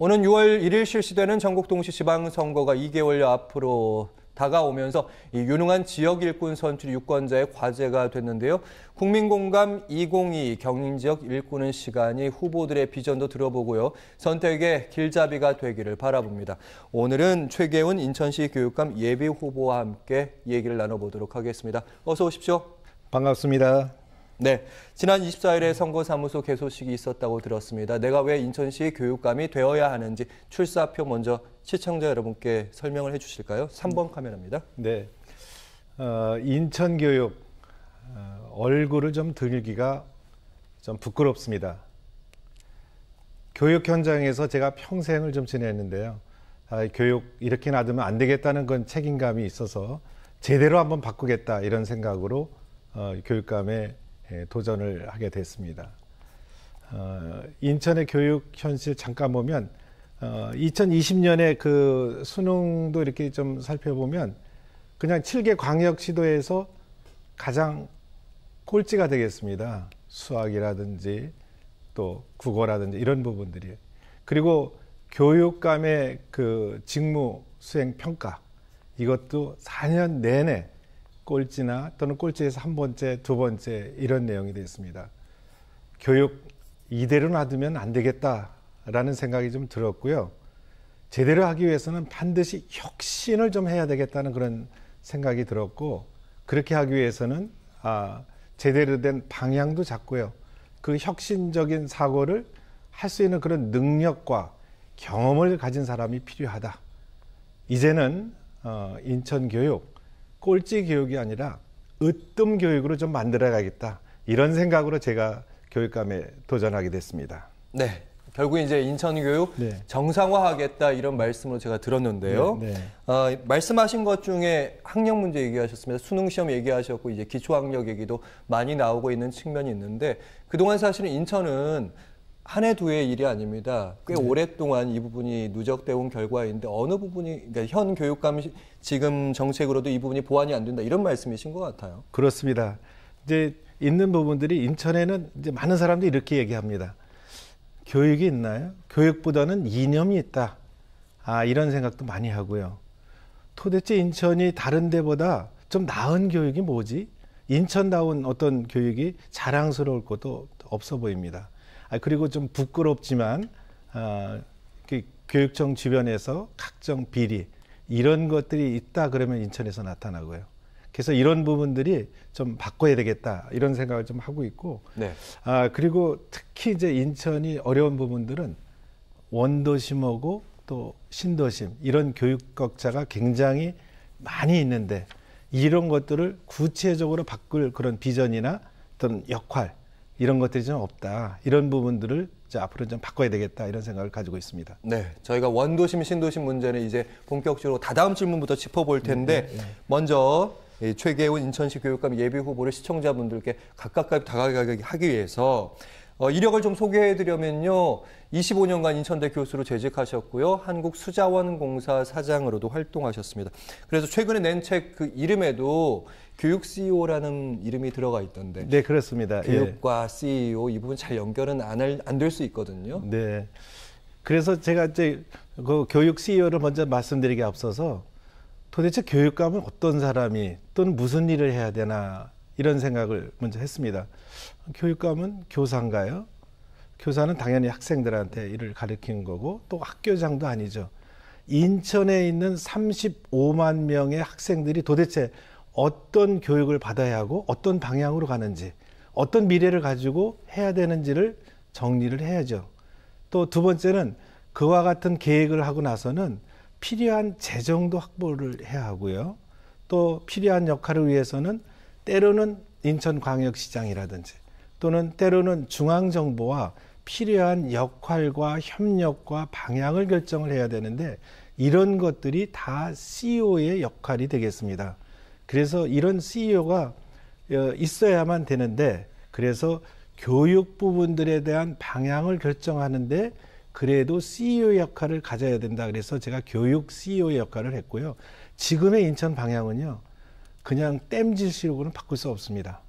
오는 6월 1일 실시되는 전국 동시 지방선거가 2개월여 앞으로 다가오면서 이 유능한 지역 일꾼 선출이 유권자의 과제가 됐는데요. 국민공감 2022 경인지역 일꾼은 시간이 후보들의 비전도 들어보고요. 선택의 길잡이가 되기를 바라봅니다. 오늘은 최계훈 인천시 교육감 예비후보와 함께 얘기를 나눠보도록 하겠습니다. 어서 오십시오. 반갑습니다. 네, 지난 24일에 선거사무소 개소식이 있었다고 들었습니다. 내가 왜 인천시 교육감이 되어야 하는지 출사표 먼저 시청자 여러분께 설명을 해주실까요? 3번 카메라입니다. 네, 인천교육 얼굴을 좀 들기가 좀 부끄럽습니다. 교육 현장에서 제가 평생을 좀 지냈는데요. 교육 이렇게 놔두면 안 되겠다는 건 책임감이 있어서 제대로 한번 바꾸겠다 이런 생각으로 교육감에 도전을 하게 됐습니다. 인천의 교육 현실 잠깐 보면 2020년에 그 수능도 이렇게 좀 살펴보면 그냥 7개 광역시도에서 가장 꼴찌가 되겠습니다. 수학이라든지 또 국어라든지 이런 부분들이. 그리고 교육감의 그 직무 수행 평가 이것도 4년 내내 꼴찌나 또는 꼴찌에서 한 번째, 두 번째 이런 내용이 됐습니다. 교육 이대로 놔두면 안 되겠다라는 생각이 좀 들었고요. 제대로 하기 위해서는 반드시 혁신을 좀 해야 되겠다는 그런 생각이 들었고, 그렇게 하기 위해서는 제대로 된 방향도 잡고요. 그 혁신적인 사고를 할 수 있는 그런 능력과 경험을 가진 사람이 필요하다. 이제는 인천 교육 꼴찌 교육이 아니라 으뜸 교육으로 좀 만들어가겠다. 이런 생각으로 제가 교육감에 도전하게 됐습니다. 네, 결국 이제 인천 교육 정상화하겠다 이런 말씀으로 제가 들었는데요. 말씀하신 것 중에 학력 문제 얘기하셨습니다. 수능 시험 얘기하셨고 이제 기초학력 얘기도 많이 나오고 있는 측면이 있는데 그동안 사실은 인천은 한 해 두 해 일이 아닙니다. 꽤 오랫동안 이 부분이 누적되어 온 결과인데 어느 부분이 그러니까 현 교육감 지금 정책으로도 이 부분이 보완이 안 된다 이런 말씀이신 것 같아요. 그렇습니다. 이제 있는 부분들이 인천에는 이제 많은 사람들이 이렇게 얘기합니다. 교육이 있나요? 교육보다는 이념이 있다. 이런 생각도 많이 하고요. 도대체 인천이 다른 데보다 좀 나은 교육이 뭐지? 인천다운 어떤 교육이 자랑스러울 것도 없어 보입니다. 그리고 좀 부끄럽지만 교육청 주변에서 각종 비리 이런 것들이 있다 그러면 인천에서 나타나고요. 그래서 이런 부분들이 좀 바꿔야 되겠다 이런 생각을 좀 하고 있고, 그리고 특히 이제 인천이 어려운 부분들은 원도심하고 또 신도심 이런 교육 격차가 굉장히 많이 있는데 이런 것들을 구체적으로 바꿀 그런 비전이나 어떤 역할 이런 것들이 좀 없다. 이런 부분들을 이제 앞으로 좀 바꿔야 되겠다 이런 생각을 가지고 있습니다. 네, 저희가 원도심, 신도심 문제는 이제 본격적으로 다다음 질문부터 짚어볼 텐데 먼저 최계훈 인천시 교육감 예비 후보를 시청자분들께 가깝게 다가가게 하기 위해서 이력을 좀 소개해드리면요. 25년간 인천대 교수로 재직하셨고요. 한국수자원공사 사장으로도 활동하셨습니다. 그래서 최근에 낸 책 그 이름에도 교육 CEO라는 이름이 들어가 있던데. 네, 그렇습니다. 교육과 CEO 이 부분 잘 연결은 안 될 수 있거든요. 네. 그래서 제가 이제 그 교육 CEO를 먼저 말씀드리기 앞서서 도대체 교육감은 어떤 사람이 또는 무슨 일을 해야 되나 이런 생각을 먼저 했습니다. 교육감은 교사인가요? 교사는 당연히 학생들한테 일을 가르치는 거고 또 학교장도 아니죠. 인천에 있는 35만 명의 학생들이 도대체 어떤 교육을 받아야 하고 어떤 방향으로 가는지 어떤 미래를 가지고 해야 되는지를 정리를 해야죠. 또 두 번째는 그와 같은 계획을 하고 나서는 필요한 재정도 확보를 해야 하고요. 또 필요한 역할을 위해서는 때로는 인천광역시장이라든지 또는 때로는 중앙정부와 필요한 역할과 협력과 방향을 결정을 해야 되는데 이런 것들이 다 CEO의 역할이 되겠습니다. 그래서 이런 CEO가 있어야만 되는데 그래서 교육 부분들에 대한 방향을 결정하는데 그래도 CEO 역할을 가져야 된다. 그래서 제가 교육 CEO 역할을 했고요. 지금의 인천 방향은요. 그냥 땜질식으로는 바꿀 수 없습니다.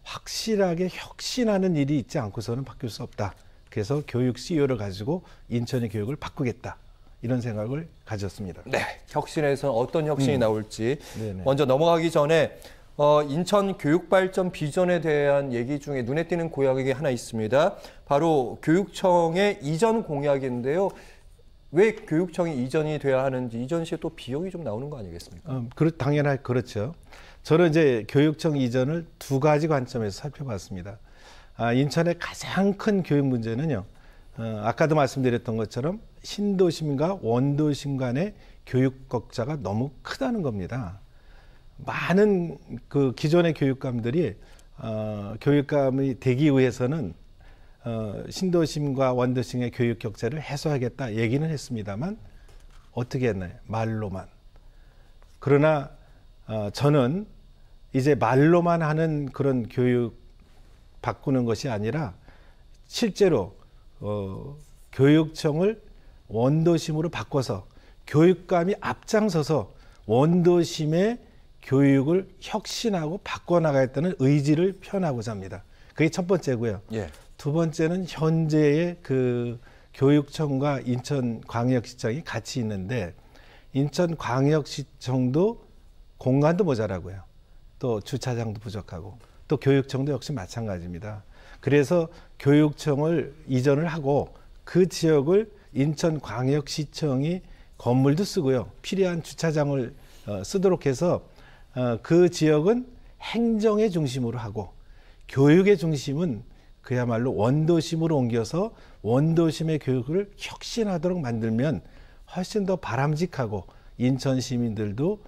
확실하게 혁신하는 일이 있지 않고서는 바뀔 수 없다. 그래서 교육 CEO를 가지고 인천의 교육을 바꾸겠다. 이런 생각을 가졌습니다. 네, 혁신에서는 어떤 혁신이 나올지 네네. 먼저 넘어가기 전에 인천 교육발전 비전에 대한 얘기 중에 눈에 띄는 공약이 하나 있습니다. 바로 교육청의 이전 공약인데요. 왜 교육청이 이전이 돼야 하는지, 이전 시에 또 비용이 좀 나오는 거 아니겠습니까? 당연히 그렇죠. 저는 이제 교육청 이전을 두 가지 관점에서 살펴봤습니다. 인천의 가장 큰 교육 문제는요. 아까도 말씀드렸던 것처럼 신도심과 원도심 간의 교육 격차가 너무 크다는 겁니다. 많은 그 기존의 교육감들이 교육감이 되기 위해서는 신도심과 원도심의 교육 격차를 해소하겠다 얘기는 했습니다만 어떻게 했나요? 말로만. 그러나 저는 이제 말로만 하는 그런 교육 바꾸는 것이 아니라 실제로 교육청을 원도심으로 바꿔서 교육감이 앞장서서 원도심의 교육을 혁신하고 바꿔나가겠다는 의지를 표현하고자 합니다. 그게 첫 번째고요. 예. 두 번째는 현재의 그 교육청과 인천광역시청이 같이 있는데 인천광역시청도 공간도 모자라고요. 또 주차장도 부족하고 또 교육청도 역시 마찬가지입니다. 그래서 교육청을 이전을 하고 그 지역을 인천광역시청이 건물도 쓰고요. 필요한 주차장을 쓰도록 해서 그 지역은 행정의 중심으로 하고 교육의 중심은 그야말로 원도심으로 옮겨서 원도심의 교육을 혁신하도록 만들면 훨씬 더 바람직하고 인천 시민들도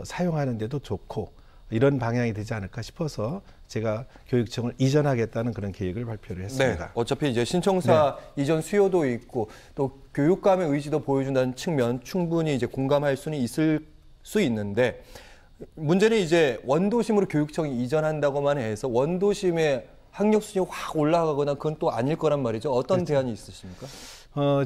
사용하는 데도 좋고 이런 방향이 되지 않을까 싶어서 제가 교육청을 이전하겠다는 그런 계획을 발표를 했습니다. 네, 어차피 이제 신청사 이전 수요도 있고 또 교육감의 의지도 보여준다는 측면 충분히 이제 공감할 수는 있을 수 있는데 문제는 이제 원도심으로 교육청이 이전한다고만 해서 원도심의 학력 수준이 확 올라가거나 그건 또 아닐 거란 말이죠. 어떤 대안이 있으십니까?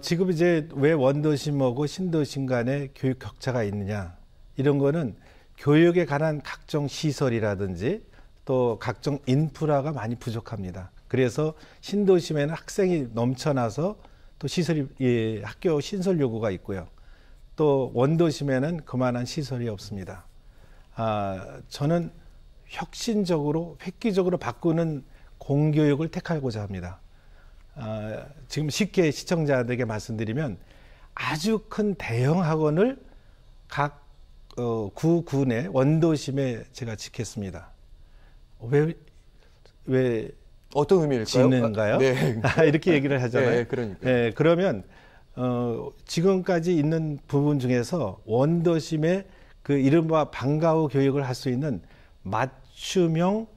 지금 이제 왜 원도심하고 신도심 간에 교육 격차가 있느냐 이런 거는 교육에 관한 각종 시설이라든지 또 각종 인프라가 많이 부족합니다. 그래서 신도심에는 학생이 넘쳐나서 또 시설이 학교 신설 요구가 있고요. 또 원도심에는 그만한 시설이 없습니다. 저는 혁신적으로 획기적으로 바꾸는 공교육을 택하고자 합니다. 지금 쉽게 시청자들에게 말씀드리면 아주 큰 대형 학원을 각 구군의 원도심에 제가 짓겠습니다. 왜 어떤 의미일까요? 짓는가요? 네. 이렇게 얘기를 하잖아요. 네, 그러니까. 네, 그러면 지금까지 있는 부분 중에서 원도심의 그 이른바 방과 후 교육을 할 수 있는 맞춤형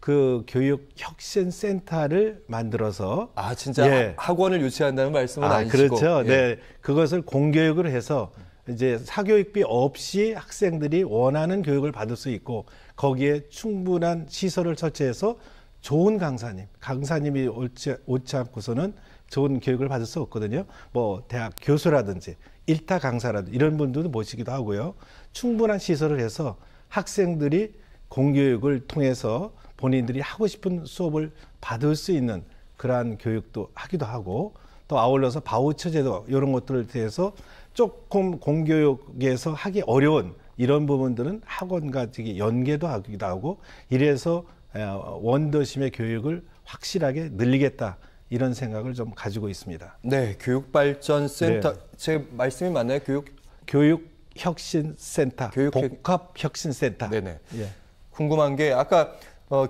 그 교육 혁신 센터를 만들어서 진짜 학원을 유치한다는 말씀은 아니시고 그렇죠. 네, 그것을 공교육을 해서 이제 사교육비 없이 학생들이 원하는 교육을 받을 수 있고 거기에 충분한 시설을 설치해서 좋은 강사님이 옳지 않고서는 좋은 교육을 받을 수 없거든요. 뭐 대학 교수라든지 일타 강사라든지 이런 분들도 모시기도 하고요. 충분한 시설을 해서 학생들이 공교육을 통해서 본인들이 하고 싶은 수업을 받을 수 있는 그러한 교육도 하기도 하고 또 아울러서 바우처 제도 이런 것들을 대해서 조금 공교육에서 하기 어려운 이런 부분들은 학원과 연계도 하기도 하고 이래서 원도심의 교육을 확실하게 늘리겠다 이런 생각을 좀 가지고 있습니다. 네, 교육발전센터 제 말씀이 맞나요? 교육혁신센터, 복합혁신센터. 네네. 궁금한 게 아까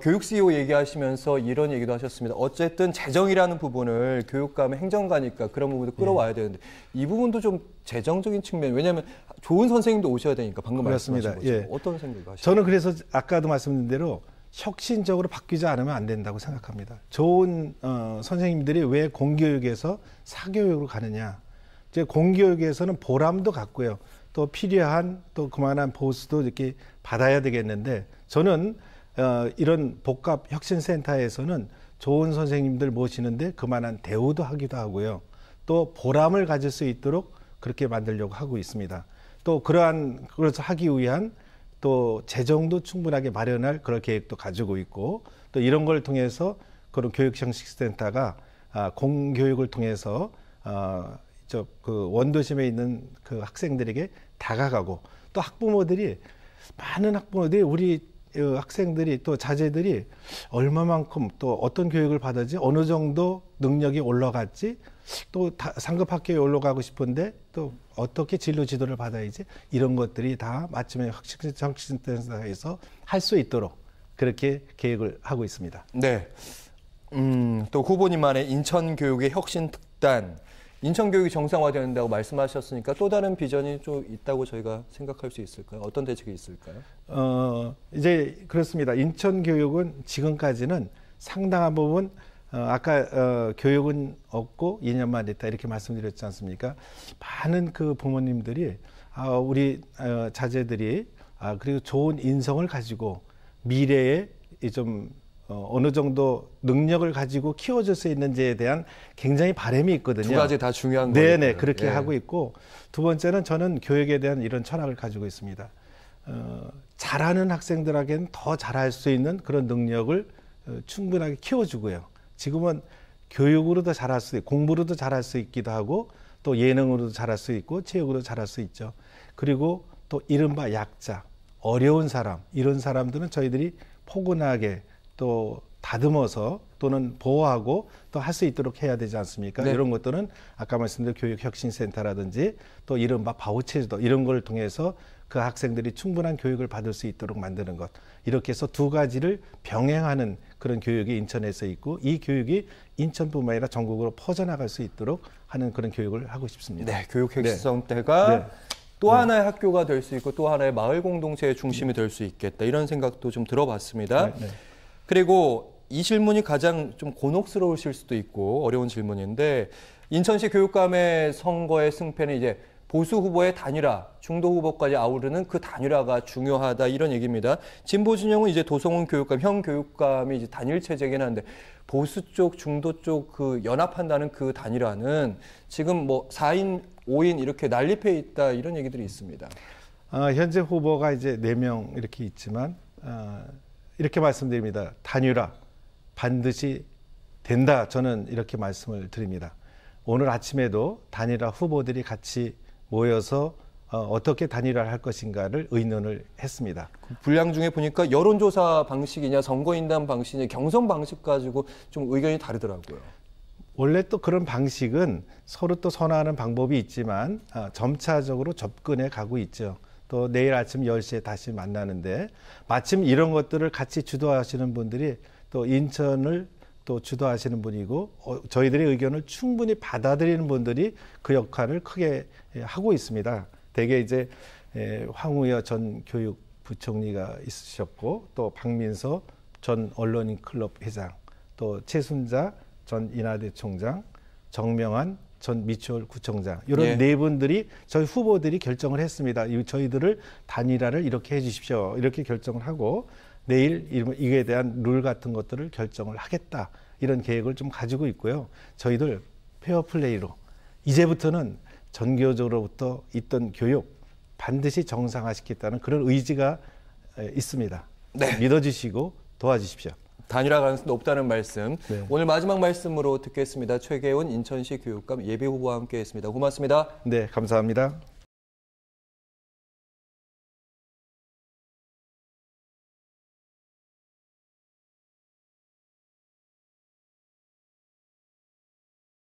교육 CEO 얘기하시면서 이런 얘기도 하셨습니다. 어쨌든 재정이라는 부분을 교육감의 행정가니까 그런 부분도 끌어와야 되는데 이 부분도 좀 재정적인 측면 왜냐하면 좋은 선생님도 오셔야 되니까 방금 말씀하신 거죠. 어떤 생각을 하시나요? 저는 그래서 아까도 말씀드린 대로 혁신적으로 바뀌지 않으면 안 된다고 생각합니다. 좋은 선생님들이 왜 공교육에서 사교육으로 가느냐. 이제 공교육에서는 보람도 갖고요. 또 필요한 또 그만한 보수도 이렇게 받아야 되겠는데 저는 이런 복합혁신센터에서는 좋은 선생님들 모시는데 그만한 대우도 하기도 하고요. 또 보람을 가질 수 있도록 그렇게 만들려고 하고 있습니다. 또 그래서 하기 위한 또 재정도 충분하게 마련할 그런 계획도 가지고 있고 또 이런 걸 통해서 그런 교육혁신센터가 공교육을 통해서 그 원도심에 있는 그 학생들에게 다가가고 또 많은 학부모들이 우리 학생들이 또 자제들이 얼마만큼 또 어떤 교육을 받았지 어느 정도 능력이 올라갔지 또 상급 학교에 올라가고 싶은데 또 어떻게 진로 지도를 받아야지 이런 것들이 다 마침내 혁신센터에서 할 수 있도록 그렇게 계획을 하고 있습니다. 네. 또 후보님만의 인천교육의 혁신특단, 인천교육이 정상화된다고 말씀하셨으니까 또 다른 비전이 좀 있다고 저희가 생각할 수 있을까요? 어떤 대책이 있을까요? 이제 그렇습니다. 인천교육은 지금까지는 상당한 부분 아까 교육은 없고 2년만 됐다 이렇게 말씀드렸지 않습니까? 많은 그 부모님들이 우리 자제들이 그리고 좋은 인성을 가지고 미래에 좀 어느 정도 능력을 가지고 키워줄 수 있는지에 대한 굉장히 바람이 있거든요. 두 가지 다 중요한 거예요. 네네, 그렇게 하고 있고 두 번째는 저는 교육에 대한 이런 철학을 가지고 있습니다. 잘하는 학생들에게는 더 잘할 수 있는 그런 능력을 충분하게 키워주고요. 지금은 교육으로도 잘할 수 있고 공부로도 잘할 수 있기도 하고 또 예능으로도 잘할 수 있고 체육으로도 잘할 수 있죠. 그리고 또 이른바 약자, 어려운 사람 이런 사람들은 저희들이 포근하게 또 다듬어서 또는 보호하고 또 할 수 있도록 해야 되지 않습니까? 네. 이런 것들은 아까 말씀드린 교육혁신센터라든지 또 이른바 바우처제도 이런 걸 통해서 그 학생들이 충분한 교육을 받을 수 있도록 만드는 것. 이렇게 해서 두 가지를 병행하는 그런 교육이 인천에서 있고 이 교육이 인천뿐만 아니라 전국으로 퍼져나갈 수 있도록 하는 그런 교육을 하고 싶습니다. 네, 교육혁신센터가 또 하나의 학교가 될 수 있고 또 하나의 마을 공동체의 중심이 될 수 있겠다. 이런 생각도 좀 들어봤습니다. 그리고 이 질문이 가장 좀 곤혹스러우실 수도 있고 어려운 질문인데 인천시 교육감의 선거의 승패는 이제 보수 후보의 단일화, 중도 후보까지 아우르는 그 단일화가 중요하다 이런 얘기입니다. 진보 진영은 이제 도성훈 교육감, 현 교육감이 이제 단일 체제긴 한데 보수 쪽, 중도 쪽 그 연합한다는 그 단일화는 지금 뭐 4인, 5인 이렇게 난립해 있다 이런 얘기들이 있습니다. 현재 후보가 이제 4명 이렇게 있지만 이렇게 말씀드립니다. 단일화 반드시 된다. 저는 이렇게 말씀을 드립니다. 오늘 아침에도 단일화 후보들이 같이 모여서 어떻게 단일화를 할 것인가를 의논을 했습니다. 분량 중에 보니까 여론조사 방식이냐 선거인단 방식이냐 경선 방식 가지고 좀 의견이 다르더라고요. 원래 또 그런 방식은 서로 또 선호하는 방법이 있지만 점차적으로 접근해 가고 있죠. 또 내일 아침 10시에 다시 만나는데 마침 이런 것들을 같이 주도하시는 분들이 또 인천을 또 주도하시는 분이고 저희들의 의견을 충분히 받아들이는 분들이 그 역할을 크게 하고 있습니다. 대개 이제 황우여 전 교육부총리가 있으셨고 또 박민서 전 언론인 클럽 회장 또 최순자 전 인하대 총장 정명환 전 미추홀 구청장 이런 네 분들이 저희 후보들이 결정을 했습니다. 저희들을 단일화를 이렇게 해 주십시오. 이렇게 결정을 하고 내일 이에 대한 룰 같은 것들을 결정을 하겠다. 이런 계획을 좀 가지고 있고요. 저희들 페어플레이로 이제부터는 전교조로부터 있던 교육 반드시 정상화시키겠다는 그런 의지가 있습니다. 네. 믿어주시고 도와주십시오. 단일화 가능성이 높다는 말씀. 네. 오늘 마지막 말씀으로 듣겠습니다. 최계훈 인천시 교육감 예비후보와 함께했습니다. 고맙습니다. 네, 감사합니다.